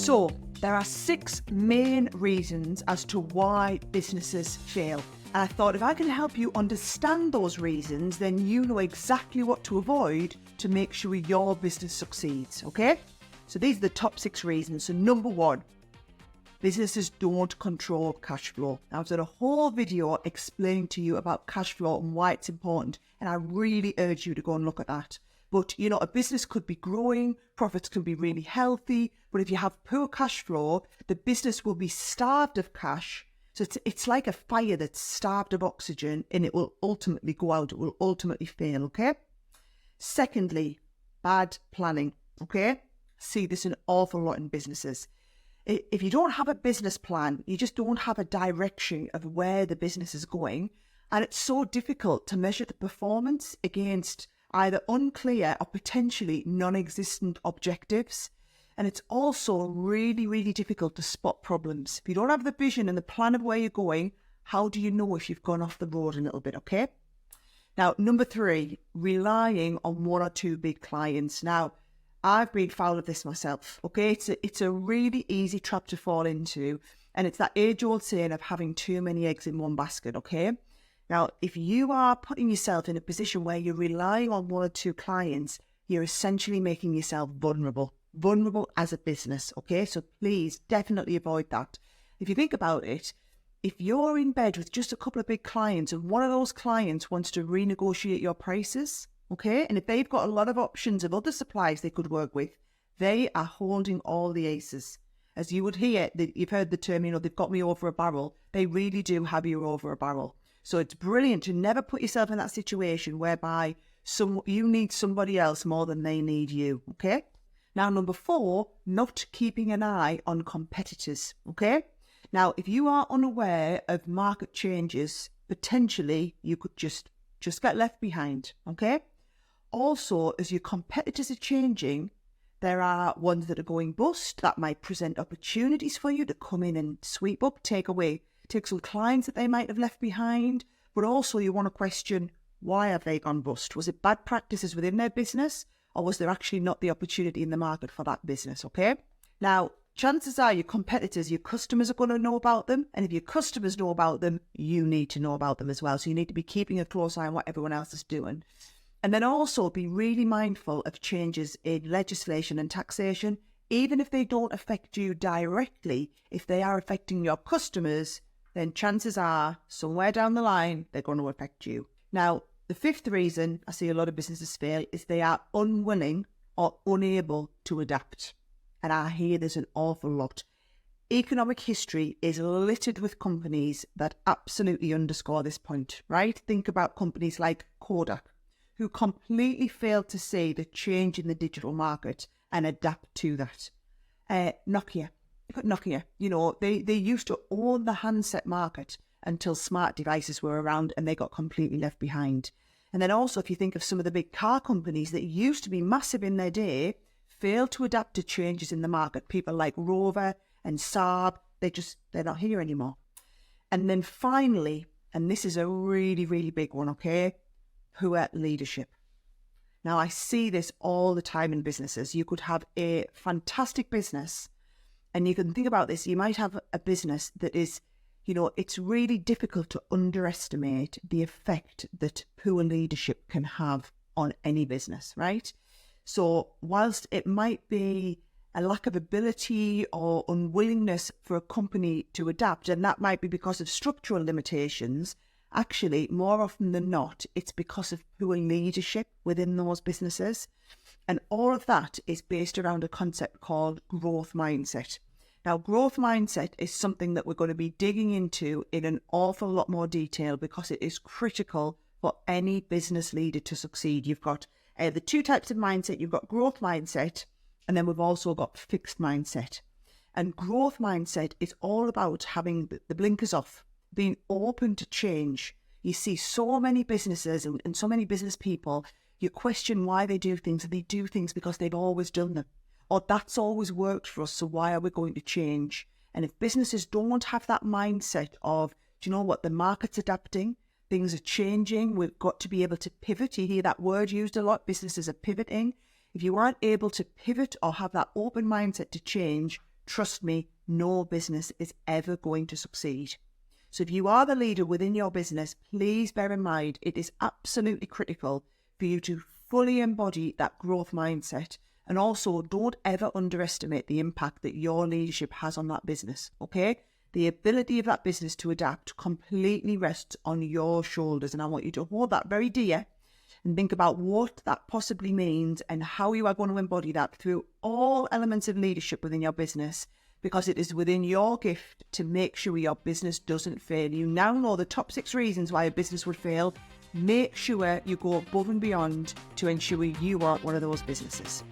So there are 6 main reasons as to why businesses fail. And I thought if I can help you understand those reasons, then you know exactly what to avoid to make sure your business succeeds, okay? So these are the top 6 reasons. So number 1, businesses don't control cash flow. Now, I've done a whole video explaining to you about cash flow and why it's important, and I really urge you to go and look at that. But, you know, a business could be growing, profits can be really healthy, but if you have poor cash flow, the business will be starved of cash. So it's like a fire that's starved of oxygen, and it will ultimately go out, it will ultimately fail, okay? Secondly, bad planning, okay? See this an awful lot in businesses. If you don't have a business plan, you just don't have a direction of where the business is going, and it's so difficult to measure the performance against either unclear or potentially non-existent objectives. And it's also really, really difficult to spot problems. If you don't have the vision and the plan of where you're going, how do you know if you've gone off the road a little bit, okay? Now, number 3, relying on 1 or 2 big clients. Now, I've been foul of this myself, okay? It's a really easy trap to fall into, and it's that age-old saying of having too many eggs in one basket, okay? Now, if you are putting yourself in a position where you're relying on 1 or 2 clients, you're essentially making yourself vulnerable as a business, okay? So please definitely avoid that. If you think about it, if you're in bed with just a couple of big clients and one of those clients wants to renegotiate your prices, okay, and if they've got a lot of options of other suppliers they could work with, they are holding all the aces. As you would hear, you've heard the term, you know, they've got me over a barrel. They really do have you over a barrel. So it's brilliant to never put yourself in that situation whereby you need somebody else more than they need you, okay? Now, number 4, not keeping an eye on competitors, okay? Now, if you are unaware of market changes, potentially you could just get left behind, okay? Also, as your competitors are changing, there are ones that are going bust that might present opportunities for you to come in and sweep up, take some clients that they might have left behind, but also you want to question, why have they gone bust? Was it bad practices within their business, or was there actually not the opportunity in the market for that business, okay? Now, chances are your competitors, your customers are going to know about them, and if your customers know about them, you need to know about them as well. So you need to be keeping a close eye on what everyone else is doing. And then also be really mindful of changes in legislation and taxation, even if they don't affect you directly. If they are affecting your customers, then chances are somewhere down the line, they're going to affect you. Now, the 5th reason I see a lot of businesses fail is they are unwilling or unable to adapt. And I hear this an awful lot. Economic history is littered with companies that absolutely underscore this point, right? Think about companies like Kodak, who completely failed to see the change in the digital market and adapt to that. Nokia, you know, they used to own the handset market until smart devices were around, and they got completely left behind. And then also, if you think of some of the big car companies that used to be massive in their day, failed to adapt to changes in the market. People like Rover and Saab, they're not here anymore. And then finally, and this is a really, really big one, okay? Poor leadership. Now, I see this all the time in businesses. You could have a fantastic business, and you can think about this. You might have a business that is, you know, it's really difficult to underestimate the effect that poor leadership can have on any business, right? So whilst it might be a lack of ability or unwillingness for a company to adapt, and that might be because of structural limitations, actually, more often than not, it's because of poor leadership within those businesses. And all of that is based around a concept called growth mindset. Now, growth mindset is something that we're going to be digging into in an awful lot more detail because it is critical for any business leader to succeed. You've got the 2 types of mindset. You've got growth mindset, and then we've also got fixed mindset. And growth mindset is all about having the blinkers off, being open to change. You see so many businesses and so many business people, you question why they do things, and they do things because they've always done them. Or that's always worked for us, so why are we going to change? And if businesses don't have that mindset of, do you know what, the market's adapting, things are changing, we've got to be able to pivot. You hear that word used a lot, businesses are pivoting. If you aren't able to pivot or have that open mindset to change, trust me, no business is ever going to succeed. So if you are the leader within your business, please bear in mind it is absolutely critical for you to fully embody that growth mindset. And also, don't ever underestimate the impact that your leadership has on that business, okay? The ability of that business to adapt completely rests on your shoulders. And I want you to hold that very dear and think about what that possibly means and how you are going to embody that through all elements of leadership within your business, because it is within your gift to make sure your business doesn't fail. You now know the top 6 reasons why a business would fail. Make sure you go above and beyond to ensure you aren't one of those businesses.